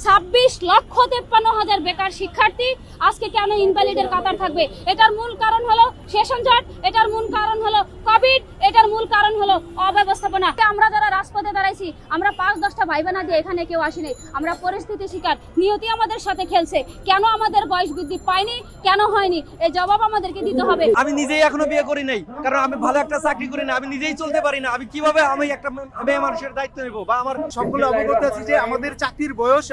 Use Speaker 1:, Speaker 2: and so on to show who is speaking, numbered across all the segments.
Speaker 1: 26,53,000 বেকার শিক্ষার্থী আজকে কেন ইনভ্যালিডের কাতার থাকবে? এটার মূল কারণ হলো সেশন জট, এটার মূল কারণ হলো কোভিড, এটার মূল কারণ হলো অব্যবস্থাপনা। আমরা যারা রাজপথে দাঁড়াইছি, আমরা 5-10টা ভাই বোনা দিয়ে এখানে কেউ আসিনি। আমরা পরিস্থিতি শিকার, নিয়তি আমাদের সাথে খেলছে। কেন আমাদের বয়স বৃদ্ধি পায়নি, কেন হয়নি, এই জবাব আমাদেরকে দিতে হবে।
Speaker 2: আমি নিজেই এখনো বিয়ে করি নাই, কারণ আমি ভালো একটা চাকরি করি না, আমি নিজেই চলতে পারি না। আমি কিভাবে একটা মেয়ে মানুষের দায়িত্ব নেব? বা আমার
Speaker 3: সকলে অবগত আছি যে আমাদের চাকরির বয়স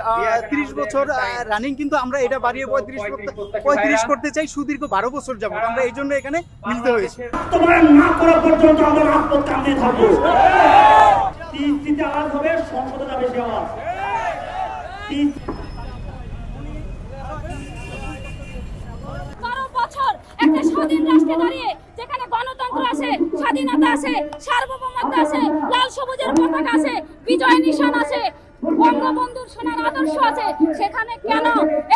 Speaker 3: 30 বছর রানিং, কিন্তু আমরা এটা বাড়িয়ে 35 করতে চাই। সুদীর্ঘ 12 বছর যাবত আমরা এই জন্য এখানে মিলতে হয়েছে।
Speaker 4: তোমরা না করা পর্যন্ত আমরা রাজপথ কামড়ে থাকবো। তিনটিতে আওয়াজ হবে, সংসদে যাবে সে আওয়াজ।
Speaker 1: একটা স্বাধীন রাষ্ট্রে দাঁড়িয়ে যেখানে গণতন্ত্র আছে, স্বাধীনতা আছে, সার্বভৌমত্ব আছে, লাল সবুজের পতাকা আছে, বিজয় নিশান আছে, বঙ্গবন্ধুর সোনার আদর্শ আছে, সেখানে কেন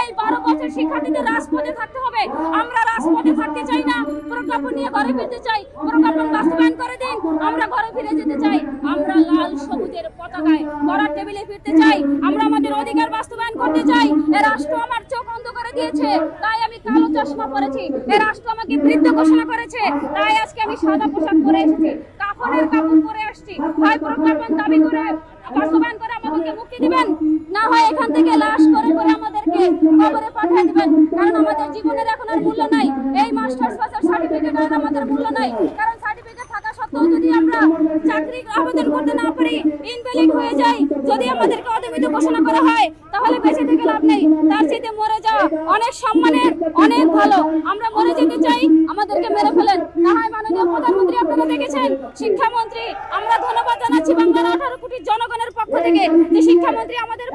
Speaker 1: এই 12 বছর শিক্ষার্থীদের রাজপথে থাকতে হবে? আমরা রাজপথে থাকতে চাই না, প্রজ্ঞাপন নিয়ে ঘরে ফিরতে চাই। প্রজ্ঞাপন বাস্তবায়ন করে দিন, আমরা ঘরে ফিরে যেতে চাই। আমরা লাল সবুজের পতাকায় পড়ার টেবিলে ফিরতে চাই। আমরা আমাদের অধিকার বাস্তবায়ন করতে চাই। এ রাষ্ট্র আমার চোখ অন্ধ করে দিয়েছে, তাই আমি কালো চশমা পরেছি। এ রাষ্ট্র আমাকে বৃদ্ধ ঘোষণা করেছে, তাই আজকে আমি সাদা পোশাক পরে এসেছি, কাফনের কাপড় পরে আসছি। হয় প্রজ্ঞাপন দাবি করে বাস্তবায়ন করে আমাদেরকে মুক্তি দিবেন, না হয় এখান থেকে লাশ করে করে আমাদেরকে কবরে পাঠিয়ে দিবেন। কারণ আমাদের জীবনের এখন আর মূল্য নাই। এই মাস্টার্স পাসের সার্টিফিকেট আর আমাদের মূল্য নাই। কারণ সার্টিফিকেট থাকা সত্ত্বেও যদি আমরা চাকরি আবেদন করতে না পারি, ইনভ্যালিড হয়ে যাই, যদি আমাদেরকে অদমিত ঘোষণা করা হয়, তাহলে বেঁচে থেকে লাভ নেই। তার চেয়ে মরে যাওয়া অনেক সম্মানের, অনেক ভালো। আমরা মরে যেতে চাই, আমাদেরকে মেরে ফেলেন। না হয় মাননীয় প্রধানমন্ত্রী, আপনারা দেখেছেন, শিক্ষামন্ত্রী, আমরা ধন্যবাদ জানাচ্ছি বাংলার 18 কোটি জনগণের পক্ষ থেকে যে শিক্ষামন্ত্রী আমাদের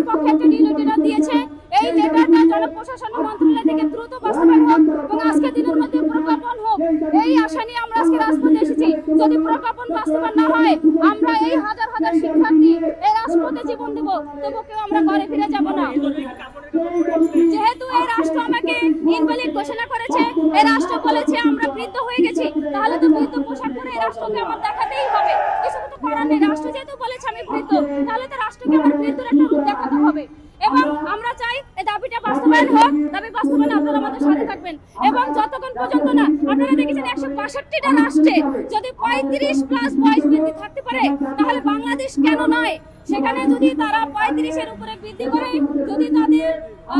Speaker 1: পক্ষে একটা ডিলিটেটার দিয়েছে। এই লেটারটা জনপ্রশাসন মন্ত্রণালয় থেকে দ্রুত বাস্তবায়ন হোক এবং আজকে দিনের মধ্যে প্রজ্ঞাপন হোক, এই আশা নিয়ে আমরা আজকে রাজপথে এসেছি। যদি প্রজ্ঞাপন বাস্তবায়ন না হয়, আমরা এই হাজার হাজার শিক্ষার্থী এই রাজপথে জীবন দেব, তবু কেউ আমরা ঘরে ফিরে যাব না। যেহেতু এই রাষ্ট্র আমাকে ইনভ্যালিড ঘোষণা করেছে, এই রাষ্ট্র বলেছে আমরা বৃদ্ধ হয়ে গেছি, তাহলে তো বৃদ্ধ পোশাক পরে এই রাষ্ট্রকে আমার দেখাতেই হবে। কিছু তো করার নেই। রাষ্ট্র যেহেতু বলেছে আমি বৃদ্ধ, তাহলে তো রাষ্ট্রকে আমার বৃদ্ধর একটা রূপ দেখাতে হবে। এবং আমরা চাই এই দাবিটা বাস্তবায়ন হোক। দাবি বাস্তবায়নে আপনারা আমাদের সাথে থাকবেন। এবং যতক্ষণ পর্যন্ত না, আপনারা দেখেছেন 162টা রাষ্ট্রে যদি 35+ বয়স বৃদ্ধি থাকতে পারে, তাহলে বাংলাদেশ কেন নয়? সেখানে যদি তারা 35-এর উপরে বৃদ্ধি করে, যদি তাদের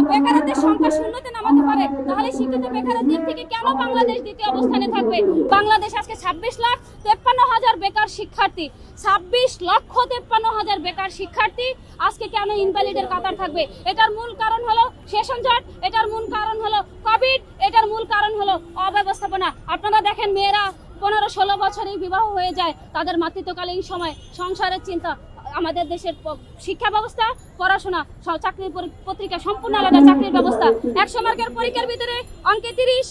Speaker 1: বেকারত্বের সংখ্যা শূন্যতে নামাতে পারে, তাহলে শিক্ষিত বেকারের দিক থেকে কেন বাংলাদেশ দ্বিতীয় অবস্থানে থাকবে? বাংলাদেশ আজকে 26,53,000 বেকার শিক্ষার্থী, 26,53,000 বেকার শিক্ষার্থী আজকে কেন ইনভ্যালিডের কাতার থাকবে? এটার মূল কারণ হলো সেশন জট, এটার মূল কারণ হলো কোভিড, এটার মূল কারণ হলো অব্যবস্থাপনা। আপনারা দেখেন, মেয়েরা 15-16 বছরেই বিবাহ হয়ে যায়। তাদের মাতৃত্বকালীন সময় সংসারের চিন্তা। আমাদের দেশের শিক্ষা ব্যবস্থা, পড়াশোনা, চাকরির পত্রিকা সম্পূর্ণ আলাদা চাকরির ব্যবস্থা। 100 মার্কের পরীক্ষার ভিতরে অঙ্কে 30,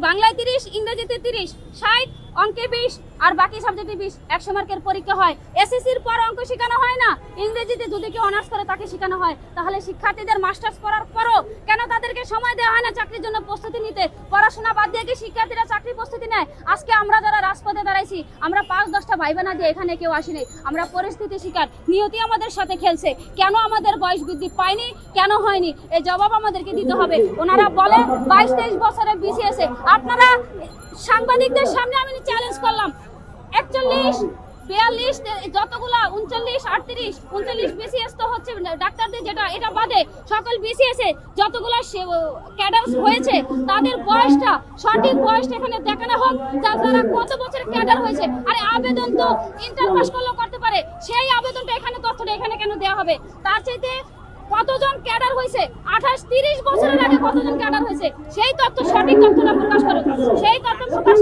Speaker 1: বাংলায় 30, ইংরেজিতে 30, 60, অঙ্কে 20 আর বাকি সাবজেক্টে 20। 100 মার্কের পরীক্ষা হয়। এসএসসির পর অঙ্ক শেখানো হয় না, ইংরেজিতে যদি কেউ অনার্স করে তাকে শেখানো হয়। তাহলে শিক্ষার্থীদের মাস্টার্স করার পরও কেন তাদেরকে সময় দেওয়া হয় না চাকরির জন্য প্রস্তুতি নিতে? পড়াশোনা বাদ দিয়ে কি শিক্ষার্থীরা চাকরি প্রস্তুতি নেয়? আজকে আমরা যারা রাজপথে দাঁড়াইছি, আমরা 5-10টা ভাই বোনা দিয়ে এখানে কেউ আসিনি। আমরা পরিস্থিতি শিকার, নিয়তি আমাদের সাথে খেলছে। কেন আমাদের বয়স বৃদ্ধি পায়নি, কেন হয়নি, এই জবাব আমাদেরকে দিতে হবে। ওনারা বলে 22-23 বছরে বিসিএস। আপনারা সাংবাদিকদের সামনে আমি চ্যালেঞ্জ করলাম, 41, 42, যতগুলা 39, 38, 39 বিসিএস তো হচ্ছে ডাক্তারদের, যেটা এটা বাদে সকল বিসিএস এ যতগুলা ক্যাডার হয়েছে, তাদের বয়সটা, সঠিক বয়সটা এখানে দেখানো হোক, যারা কত বছর ক্যাডার হয়েছে। আরে আবেদন তো ইন্টার পাস করলেও করতে পারে, সেই আবেদনটা এখানে, তথ্যটা এখানে কেন দেওয়া হবে? তার চাইতে কতজন ক্যাডার হয়েছে, 28-30 বছরের আগে কতজন ক্যাডার হয়েছে, সেই তথ্য, সঠিক তথ্যটা প্রকাশ করুন। সেই তথ্য প্রকাশ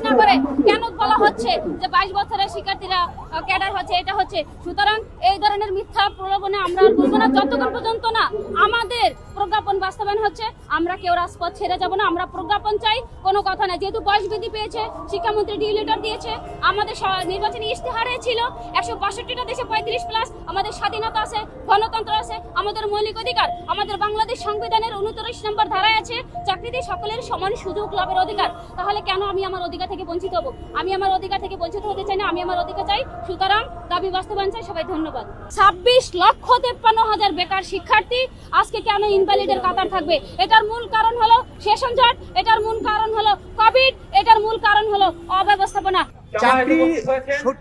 Speaker 1: না করে কেন বলা হচ্ছে যে 22 বছরের শিক্ষার্থীরা ক্যাডার হচ্ছে, এটা হচ্ছে? সুতরাং এই ধরনের মিথ্যা প্রলোভনে আমরা বলবো না, যতক্ষণ পর্যন্ত না আমাদের প্রজ্ঞাপন বাস্তবায়ন হচ্ছে, আমরা কেউ রাজপথ ছেড়ে যাব না। আমরা প্রজ্ঞাপন চাই, কোনো কথা না। যেহেতু বয়স বৃদ্ধি পেয়েছে, শিক্ষামন্ত্রী ডিউ লেটার দিয়েছে, আমাদের নির্বাচনী ইশতেহারে ছিল 162টা দেশে 35+, আমাদের স্বাধীনতা আছে, গণতন্ত্র আছে, আমাদের মৌলিক অধিকার, আমাদের বাংলাদেশ সংবিধানের 29 নম্বর ধারায় আছে চাকরিতে সকলের সমান সুযোগ লাভের অধিকার। তাহলে কেন আমি আমার অধিকার থেকে বঞ্চিত হব? আমি আমার অধিকার থেকে বঞ্চিত হতে চাই না, আমি আমার অধিকার চাই। সুতরাং দাবি বাস্তবায়ন চাই। সবাই ধন্যবাদ। 26,53,000 বেকার শিক্ষার্থী আজকে কেন ইনভ্যালিডের কাতার থাকবে? এটার মূল কারণ হলো সেশন জট, এটার মূল কারণ হলো কোভিড, এটার মূল কারণ হলো অব্যবস্থাপনা।
Speaker 3: চাকরি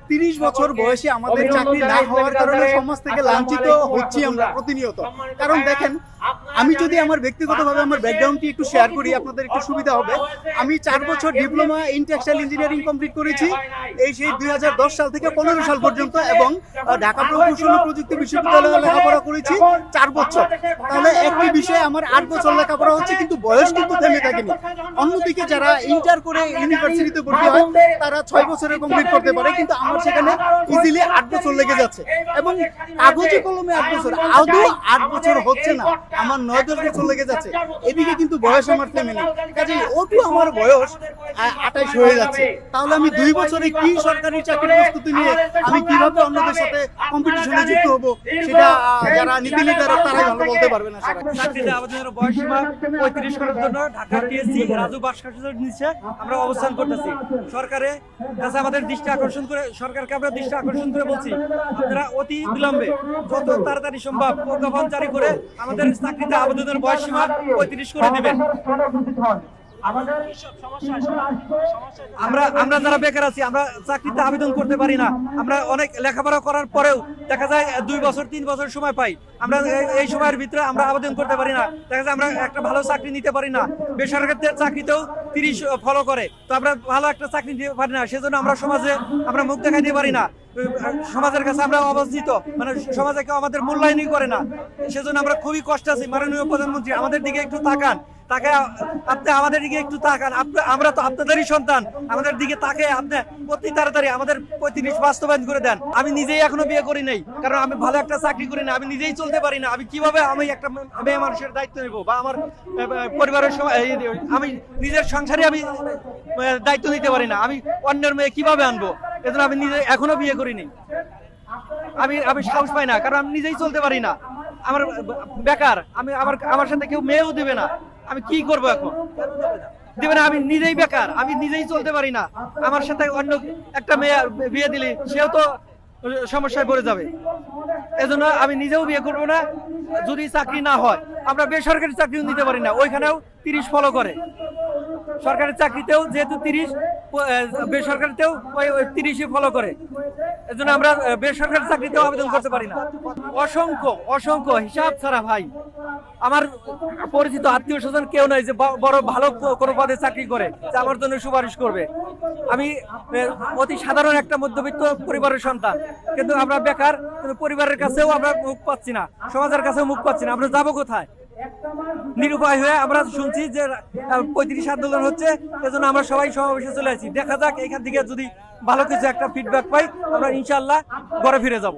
Speaker 3: 30 বছর বয়সে আমাদের চাকরি না হওয়ার কারণে সমাজ থেকে লাঞ্ছিত হচ্ছি আমরা প্রতিনিয়ত। কারণ দেখেন, আমি যদি আমার ব্যক্তিগতভাবে আমার ব্যাকগ্রাউন্ডটি একটু শেয়ার করি, আপনাদের একটু সুবিধা হবে। আমি 4 বছর diploma in textile engineering complete করেছি, সেই 2010 সাল থেকে 15 সাল পর্যন্ত, এবং ঢাকা প্রকৌশল ও প্রযুক্তি বিশ্ববিদ্যালয়ে লেখাপড়া করেছি 4 বছর। তাহলে একটি বিষয়ে আমার 8 বছর লেখাপড়া হচ্ছে, কিন্তু বয়স কিন্তু থেমে থাকেনি। অন্যদিকে যারা ইন্টার করে ইউনিভার্সিটিতে ভর্তি হয় তারা 6 বছরে কমপ্লিট করতে পারে, কিন্তু আমার সেখানে ইজিলি 8 বছর লেগে যাচ্ছে। এবং কাগজে কলমে 8 বছর, আদৌ 8 বছর হচ্ছে না, আমার 9-10 বছর লেগে যাচ্ছে। এদিকে কিন্তু বয়স আমার থেমে নেই, কাজেই ওটু আমার বয়স 28 হয়ে যাচ্ছে। তাহলে আমি 2 বছরে কি সরকারি চাকরির প্রস্তুতি নিয়ে আমি কিভাবে অন্যদের সাথে কম্পিটিশনে যুক্ত হব, সেটা যারা নীতি নির্ধারক তারাই ভালো বলতে পারবে না।
Speaker 2: চাকরিতে আবেদনের বয়সসীমা 35 করার জন্য ঢাকা টিএসসি রাজু ভাস্কর্যের নিচে আমরা অবস্থান করতেছি। সরকারের কাছে আমাদের দৃষ্টি আকর্ষণ করে, সরকারকে আমরা দৃষ্টি আকর্ষণ করে বলছি, আপনারা অতি বিলম্বে যত তাড়াতাড়ি সম্ভব প্রজ্ঞাপন জারি করে আমাদের চাকরিতে আবেদনের বয়সসীমা 35 করে দিবেন। আমরা যারা বেকার আছি, আমরা চাকরিতে আবেদন করতে পারি না। আমরা অনেক লেখাপড়া করার পরেও দেখা যায় 2 বছর 3 বছর সময় পাই, আমরা এই সময়ের ভিতরে আমরা আবেদন করতে পারি না। দেখা যায় আমরা একটা ভালো চাকরি নিতে পারি না। বেসরকারি চাকরিতেও 30 ফলো করে, তো আমরা ভালো একটা চাকরি নিতে পারি না। সেজন্য আমরা সমাজে আমরা মুখ দেখাইতে পারি না। সমাজের কাছে আমরা অবস্থিত, মানে সমাজে কেউ আমাদের মূল্যায়নই করে না। সেজন্য আমরা খুবই কষ্ট আছি। মাননীয় প্রধানমন্ত্রী আমাদের দিকে একটু তাকান, আপনি আমাদের দিকে একটু তাকান। আমরা তো আপনাদেরই সন্তান, আমাদের দিকে তাকে আপনি অতি তাড়াতাড়ি আমাদের 35 বাস্তবায়ন করে দেন। আমি নিজেই এখনো বিয়ে করি নাই, কারণ আমি ভালো একটা চাকরি করি না, আমি নিজেই চলতে পারি না। আমি কিভাবে আমি একটা মেয়ে মানুষের দায়িত্ব নেব, বা আমার পরিবারের আমি নিজের সংসারে আমি দায়িত্ব নিতে পারি না। আমি অন্যের মেয়ে কিভাবে আনবো? এজন্য আমি নিজে এখনো বিয়ে করিনি। আমি সাহস পাই না, কারণ আমি নিজেই চলতে পারি না। আমার বেকার, আমার সাথে কেউ মেয়েও দিবে না। আমি কি করবো এখন? দেবে না। আমি নিজেই বেকার, আমি নিজেই চলতে পারি না। আমার সাথে অন্য একটা মেয়ে বিয়ে দিলে সেও তো সমস্যায় পড়ে যাবে। এজন্য আমি নিজেও বিয়ে করবো না যদি চাকরি না হয়। আমরা বেসরকারি চাকরিও নিতে পারি না, ওইখানেও 30 ফলো করে। সরকারি চাকরিতেও যেহেতু 30, বেসরকারিতেও 30ই ফলো করে। এজন্য আমরা বেসরকারি চাকরিতেও আবেদন করতে পারি না। অসংখ্য হিসাব ছাড়া ভাই, আমার পরিচিত আত্মীয় স্বজন কেউ নাই যে বড় ভালো কোনো পদে চাকরি করে যে আমার জন্য সুপারিশ করবে। আমি অতি সাধারণ একটা মধ্যবিত্ত পরিবারের সন্তান, কিন্তু আমরা বেকার, কিন্তু পরিবারের কাছেও আমরা মুখ পাচ্ছি না, সমাজের কাছেও মুখ পাচ্ছি না। আমরা যাবো কোথায়? নিরুপায় হয়ে আমরা শুনছি যে 35 আন্দোলন হচ্ছে, এজন্য আমরা সবাই সমাবেশে চলে আসছি। দেখা যাক, এখান থেকে যদি ভালো কিছু একটা ফিডব্যাক পাই, আমরা ইনশাআল্লাহ ঘরে ফিরে যাব।